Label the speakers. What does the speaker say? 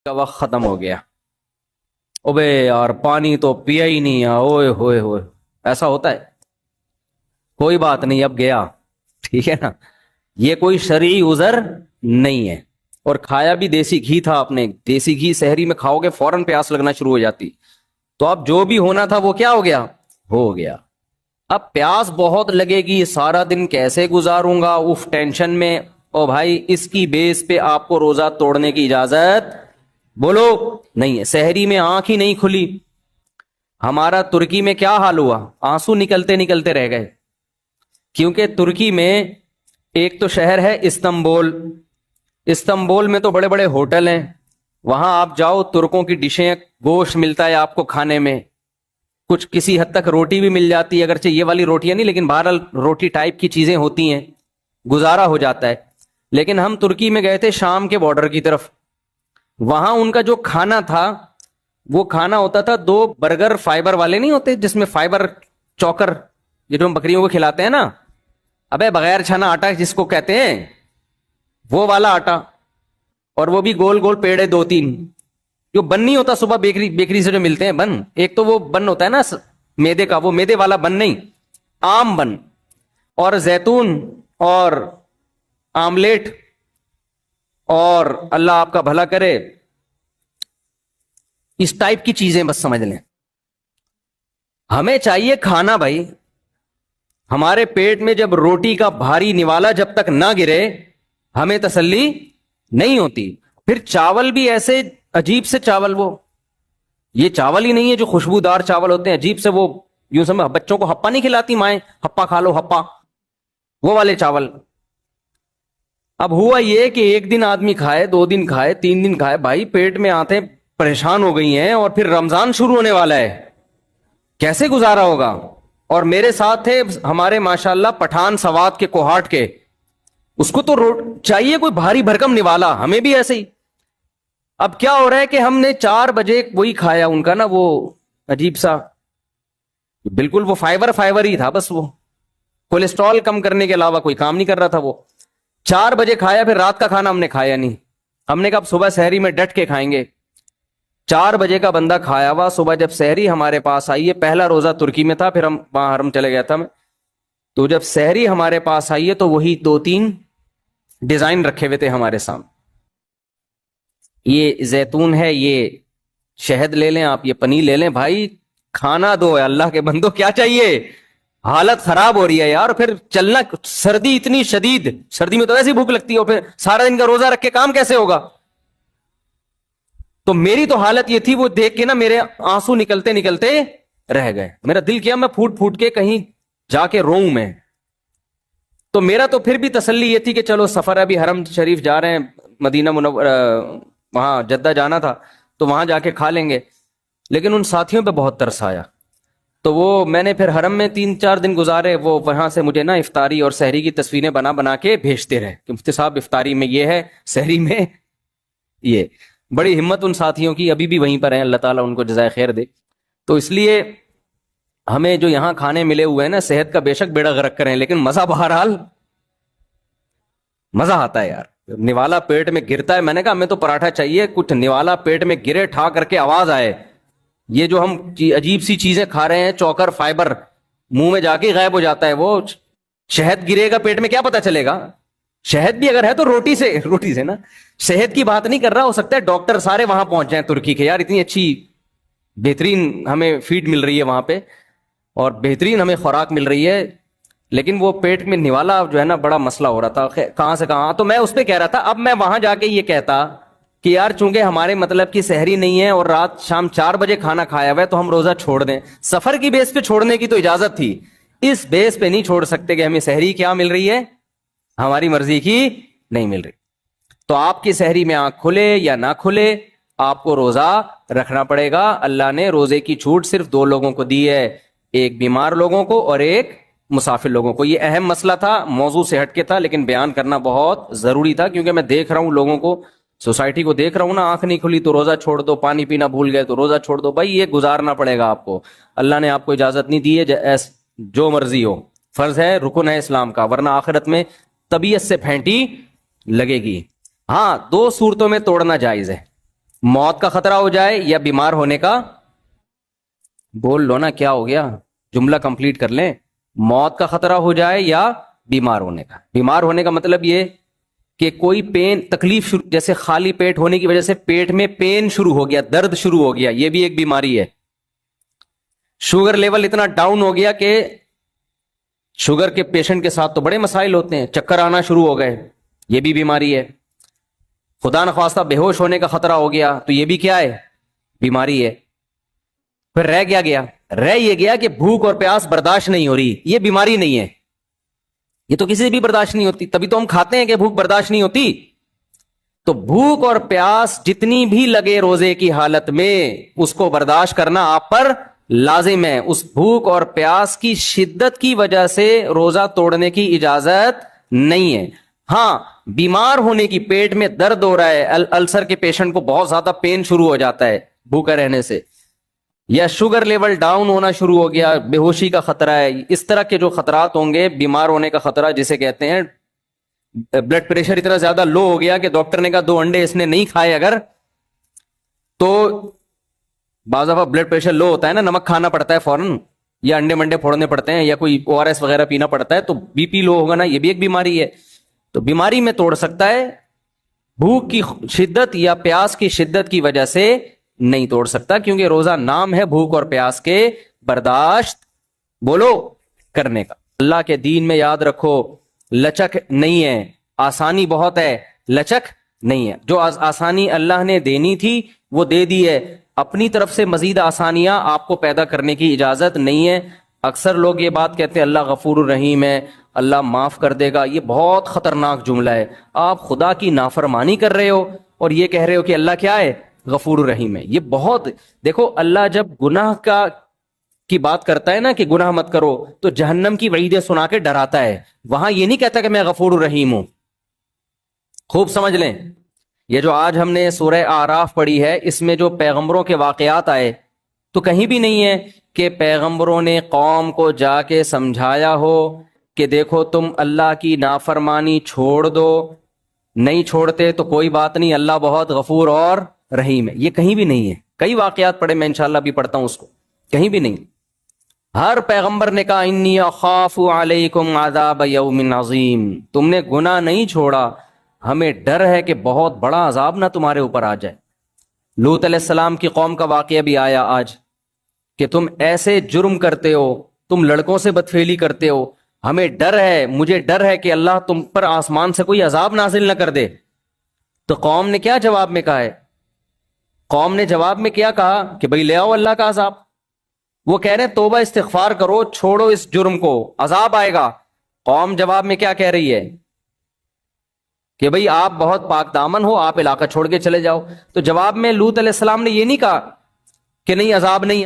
Speaker 1: کا وقت ختم ہو گیا، اوبے یار پانی تو پیا ہی نہیں ہے، اوئے ہوئے ہوئے، ایسا ہوتا ہے؟ کوئی بات نہیں، اب گیا، ٹھیک ہے نا، یہ کوئی شرعی عذر نہیں ہے۔ اور کھایا بھی دیسی گھی تھا آپ نے، دیسی گھی سحری میں کھاؤ گے فوراً پیاس لگنا شروع ہو جاتی، تو اب جو بھی ہونا تھا وہ کیا ہو گیا، ہو گیا۔ اب پیاس بہت لگے گی، سارا دن کیسے گزاروں گا، اف ٹینشن میں، او بھائی اس کی بیس پہ آپ کو روزہ توڑنے کی اجازت بولو نہیں ہے۔ سحری میں آنکھ ہی نہیں کھلی، ہمارا ترکی میں کیا حال ہوا، آنسو نکلتے نکلتے رہ گئے، کیونکہ ترکی میں ایک تو شہر ہے استنبول، استنبول میں تو بڑے بڑے ہوٹل ہیں، وہاں آپ جاؤ ترکوں کی ڈشیں، گوشت ملتا ہے آپ کو کھانے میں، کچھ کسی حد تک روٹی بھی مل جاتی ہے، اگرچہ یہ والی روٹیاں نہیں، لیکن بہرحال روٹی ٹائپ کی چیزیں ہوتی ہیں، گزارا ہو جاتا ہے۔ لیکن ہم ترکی میں گئے تھے شام کے بارڈر کی طرف، وہاں ان کا جو کھانا تھا وہ کھانا ہوتا تھا دو برگر فائبر والے نہیں ہوتے جس میں فائبر چوکر، یہ جو ہم بکریوں کو کھلاتے ہیں نا، ابے بغیر چھنا آٹا جس کو کہتے ہیں، وہ والا آٹا، اور وہ بھی گول گول پیڑے دو تین، جو بن نہیں ہوتا صبح بیکری سے جو ملتے ہیں بن، ایک تو وہ بن ہوتا ہے نا میدے کا، وہ میدے والا بن نہیں، عام بن، اور زیتون اور آملیٹ، اور اللہ آپ کا بھلا کرے اس ٹائپ کی چیزیں بس سمجھ لیں۔ ہمیں چاہیے کھانا بھائی، ہمارے پیٹ میں جب روٹی کا بھاری نوالا جب تک نہ گرے ہمیں تسلی نہیں ہوتی۔ پھر چاول بھی ایسے عجیب سے چاول، وہ یہ چاول ہی نہیں ہے جو خوشبودار چاول ہوتے ہیں، عجیب سے، وہ یوں سمجھ بچوں کو ہپا نہیں کھلاتی مائیں، ہپا کھا لو ہپا، وہ والے چاول۔ اب ہوا یہ کہ ایک دن آدمی کھائے، دو دن کھائے، تین دن کھائے، بھائی پیٹ میں آتے پریشان ہو گئی ہیں، اور پھر رمضان شروع ہونے والا ہے، کیسے گزارا ہوگا؟ اور میرے ساتھ تھے ہمارے ماشاءاللہ پٹھان سوات کے کوہاٹ کے، اس کو تو چاہیے کوئی بھاری بھرکم نوالا، ہمیں بھی ایسے ہی۔ اب کیا ہو رہا ہے کہ ہم نے 4 بجے وہی کھایا ان کا نا، وہ عجیب سا، بالکل وہ فائبر ہی تھا، بس وہ کولیسٹرول کم کرنے کے علاوہ کوئی کام نہیں کر رہا تھا۔ وہ 4 بجے کھایا، پھر رات کا کھانا ہم نے کھایا نہیں، ہم نے کہا اب صبح سحری میں ڈٹ کے کھائیں گے۔ 4 بجے کا بندہ کھایا ہوا، صبح جب سحری ہمارے پاس آئی ہے، پہلا روزہ ترکی میں تھا، پھر ہم وہاں حرم چلے گیا تھا میں، تو جب سحری ہمارے پاس آئی ہے تو وہی 2-3 ڈیزائن رکھے ہوئے تھے ہمارے سامنے، یہ زیتون ہے، یہ شہد لے لیں آپ، یہ پنیر لے لیں، بھائی کھانا دو ہے اللہ کے بندو، کیا چاہیے؟ حالت خراب ہو رہی ہے یار، پھر چلنا، سردی اتنی شدید، سردی میں تو ایسی بھوک لگتی ہے، اور پھر سارا دن کا روزہ رکھ کے کام کیسے ہوگا؟ تو میری تو حالت یہ تھی، وہ دیکھ کے نا میرے آنسو نکلتے نکلتے رہ گئے، میرا دل کیا میں پھوٹ پھوٹ کے کہیں جا کے روؤں میں۔ تو میرا تو پھر بھی تسلی یہ تھی کہ چلو سفر، ابھی حرم شریف جا رہے ہیں، مدینہ منورہ، وہاں جدہ جانا تھا تو وہاں جا کے کھا لیں گے، لیکن ان ساتھیوں پہ بہت ترس آیا، تو وہ میں نے پھر حرم میں 3-4 دن گزارے، وہ وہاں سے مجھے نا افطاری اور سحری کی تصویریں بنا بنا کے بھیجتے رہے کہ مفتی صاحب افطاری میں یہ ہے، سحری میں یہ، بڑی ہمت ان ساتھیوں کی، ابھی بھی وہیں پر ہیں، اللہ تعالیٰ ان کو جزائے خیر دے۔ تو اس لیے ہمیں جو یہاں کھانے ملے ہوئے ہیں نا، صحت کا بے شک بیڑا غرق کریں، لیکن مزہ بہرحال مزہ آتا ہے یار، نوالا پیٹ میں گرتا ہے، میں نے کہا ہمیں تو پراٹھا چاہیے، کچھ نوالا پیٹ میں گرے، ٹھا کر کے آواز آئے، یہ جو ہم عجیب سی چیزیں کھا رہے ہیں، چوکر فائبر منہ میں جا کے غائب ہو جاتا ہے، وہ شہد گرے گا پیٹ میں کیا پتا چلے گا؟ شہد بھی اگر ہے تو روٹی سے نا، صحت کی بات نہیں کر رہا، ہو سکتا ہے ڈاکٹر سارے وہاں پہنچ جائیں ترکی کے، یار اتنی اچھی بہترین ہمیں فیڈ مل رہی ہے وہاں پہ، اور بہترین ہمیں خوراک مل رہی ہے، لیکن وہ پیٹ میں نوالا جو ہے نا بڑا مسئلہ ہو رہا تھا، کہاں سے کہاں۔ تو میں اس پہ کہہ رہا تھا، اب میں وہاں جا کے یہ کہتا کہ یار چونکہ ہمارے مطلب کی سحری نہیں ہے اور رات شام 4 بجے کھانا کھایا ہوا ہے تو ہم روزہ چھوڑ دیں، سفر کی بیس پہ چھوڑنے کی تو اجازت تھی، اس بیس پہ نہیں چھوڑ سکتے کہ ہمیں سحری کیا مل رہی ہے، ہماری مرضی کی نہیں مل رہی۔ تو آپ کی سحری میں آنکھ کھلے یا نہ کھلے آپ کو روزہ رکھنا پڑے گا۔ اللہ نے روزے کی چھوٹ صرف 2 لوگوں کو دی ہے، ایک بیمار لوگوں کو اور ایک مسافر لوگوں کو۔ یہ اہم مسئلہ تھا، موضوع سے ہٹ کے تھا، لیکن بیان کرنا بہت ضروری تھا، کیونکہ میں دیکھ رہا ہوں لوگوں کو، سوسائٹی کو دیکھ رہا ہوں نا، آنکھ نہیں کھلی تو روزہ چھوڑ دو، پانی پینا بھول گئے تو روزہ چھوڑ دو، بھائی یہ گزارنا پڑے گا آپ کو، اللہ نے آپ کو اجازت نہیں دی ہے، جو مرضی ہو، فرض ہے، رکن ہے اسلام کا، ورنہ آخرت میں طبیعت سے پھینٹی لگے گی۔ ہاں 2 صورتوں میں توڑنا جائز ہے، موت کا خطرہ ہو جائے یا بیمار ہونے کا؟ بول لو نا کیا ہو گیا، جملہ کنپلیٹ کر لیں. موت کا خطرہ ہو جائے یا بیمار ہونے کا. بیمار ہونے کا مطلب یہ کہ کوئی پین تکلیف جیسے خالی پیٹ ہونے کی وجہ سے پیٹ میں پین شروع ہو گیا، درد شروع ہو گیا، یہ بھی ایک بیماری ہے. شوگر لیول اتنا ڈاؤن ہو گیا کہ شوگر کے پیشنٹ کے ساتھ تو بڑے مسائل ہوتے ہیں، چکر آنا شروع ہو گئے، یہ بھی بیماری ہے. خدا نخواستہ بے ہوش ہونے کا خطرہ ہو گیا تو یہ بھی کیا ہے؟ بیماری ہے. پھر رہ یہ گیا کہ بھوک اور پیاس برداشت نہیں ہو رہی، یہ بیماری نہیں ہے، یہ تو کسی سے بھی برداشت نہیں ہوتی، تبھی تو ہم کھاتے ہیں کہ بھوک برداشت نہیں ہوتی. تو بھوک اور پیاس جتنی بھی لگے روزے کی حالت میں اس کو برداشت کرنا آپ پر لازم ہے. اس بھوک اور پیاس کی شدت کی وجہ سے روزہ توڑنے کی اجازت نہیں ہے. ہاں بیمار ہونے کی، پیٹ میں درد ہو رہا ہے، السر کے پیشنٹ کو بہت زیادہ پین شروع ہو جاتا ہے بھوکا رہنے سے، یا شوگر لیول ڈاؤن ہونا شروع ہو گیا، بے ہوشی کا خطرہ ہے، اس طرح کے جو خطرات ہوں گے، بیمار ہونے کا خطرہ جسے کہتے ہیں، بلڈ پریشر اتنا زیادہ لو ہو گیا کہ ڈاکٹر نے کہا 2 انڈے اس نے نہیں کھائے اگر، تو بعض دفعہ بلڈ پریشر لو ہوتا ہے نا، نمک کھانا پڑتا ہے فوراً، یا انڈے منڈے پھوڑنے پڑتے ہیں، یا کوئی ORS وغیرہ پینا پڑتا ہے، تو بی پی لو ہوگا نا، یہ بھی ایک بیماری ہے. تو بیماری میں توڑ سکتا ہے، بھوک کی شدت یا پیاس کی شدت کی وجہ سے نہیں توڑ سکتا، کیونکہ روزہ نام ہے بھوک اور پیاس کے برداشت بولو کرنے کا. اللہ کے دین میں یاد رکھو لچک نہیں ہے، آسانی بہت ہے، لچک نہیں ہے. جو آسانی اللہ نے دینی تھی وہ دے دی ہے، اپنی طرف سے مزید آسانیاں آپ کو پیدا کرنے کی اجازت نہیں ہے. اکثر لوگ یہ بات کہتے ہیں اللہ غفور الرحیم ہے، اللہ معاف کر دے گا، یہ بہت خطرناک جملہ ہے. آپ خدا کی نافرمانی کر رہے ہو اور یہ کہہ رہے ہو کہ اللہ کیا ہے؟ غفور الرحیم ہے. یہ بہت، دیکھو اللہ جب گناہ کی بات کرتا ہے نا کہ گناہ مت کرو، تو جہنم کی وعیدیں سنا کے ڈراتا ہے، وہاں یہ نہیں کہتا کہ میں غفور الرحیم ہوں. خوب سمجھ لیں، یہ جو آج ہم نے سورہ اعراف پڑھی ہے، اس میں جو پیغمبروں کے واقعات آئے تو کہیں بھی نہیں ہے کہ پیغمبروں نے قوم کو جا کے سمجھایا ہو کہ دیکھو تم اللہ کی نافرمانی چھوڑ دو، نہیں چھوڑتے تو کوئی بات نہیں، اللہ بہت غفور اور رحیم ہے. یہ کہیں بھی نہیں ہے. کئی واقعات پڑھے، میں انشاءاللہ بھی پڑھتا ہوں اس کو، کہیں بھی نہیں. ہر پیغمبر نے کہا انی اخاف علیکم عذاب یوم عظیم، تم نے گناہ نہیں چھوڑا، ہمیں ڈر ہے کہ بہت بڑا عذاب نہ تمہارے اوپر آ جائے. لوط علیہ السلام کی قوم کا واقعہ بھی آیا آج کہ تم ایسے جرم کرتے ہو، تم لڑکوں سے بدفعلی کرتے ہو، ہمیں ڈر ہے، مجھے ڈر ہے کہ اللہ تم پر آسمان سے کوئی عذاب نازل نہ کر دے. تو قوم نے کیا جواب میں کہا ہے؟ قوم نے جواب میں کیا کہا کہ بھئی لے آؤ اللہ کا عذاب. وہ کہہ رہے ہیں توبہ استغفار کرو، چھوڑو اس جرم کو، عذاب آئے گا. قوم جواب میں کیا کہہ رہی ہے کہ بھئی آپ بہت پاک دامن ہو، آپ علاقہ چھوڑ کے چلے جاؤ. تو جواب میں لوط علیہ السلام نے یہ نہیں کہا کہ نہیں عذاب نہیں